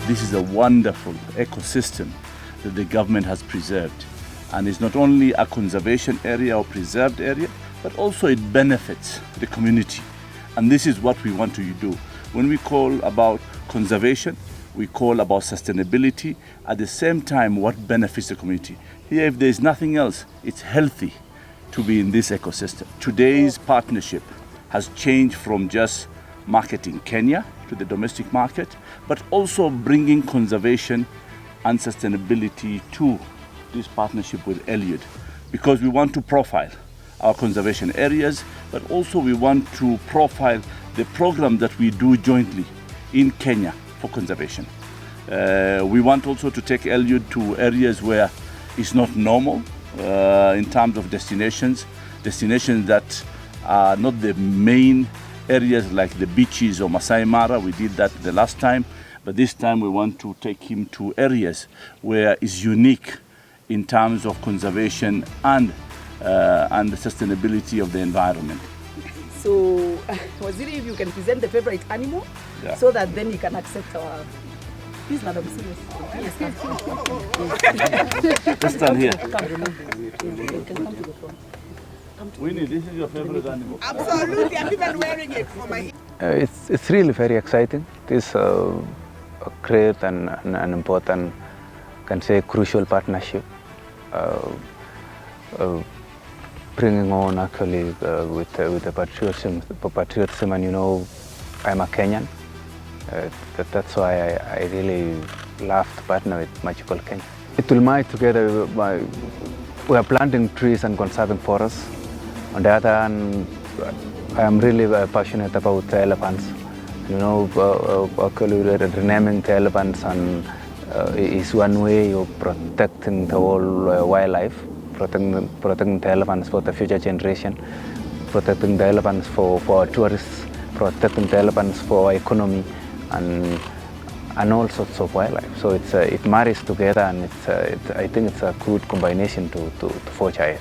this is a wonderful ecosystem that the government has preserved. And it's not only a conservation area or preserved area, but also it benefits the community. And this is what we want to do. When we call about conservation, we call about sustainability, at the same time what benefits the community. Here, if there's nothing else, it's healthy to be in this ecosystem. Today's partnership has changed from just marketing Kenya to the domestic market, but also bringing conservation and sustainability to this partnership with Eliud, because we want to profile our conservation areas, but also we want to profile the program that we do jointly in Kenya for conservation. We want also to take Eliud to areas where it's not normal in terms of destinations that are not the main areas like the beaches or Masai Mara. We did that the last time, but this time we want to take him to areas where it's unique in terms of conservation and the sustainability of the environment. So, Waziri, if you can present the favorite animal, so that then you can accept our... Please, Madam, serious. Yes, Just stand here. you can come to the front. Winnie, this is your favorite animal? Absolutely, I'm even wearing it for my... It's really very exciting. This a great and an important, can say, crucial partnership. Bringing on actually with the patriotism, and I'm a Kenyan. That's why I really love to partner with Magical Kenya. It will merge together. We are planting trees and conserving forests. On the other hand, I am really passionate about the elephants. Actually renaming the elephants and is one way of protecting the whole wildlife, protecting the elephants for the future generation, protecting the elephants for our tourists, protecting the elephants for our economy, and all sorts of wildlife. So it marries together, and I think it's a good combination to forge ahead.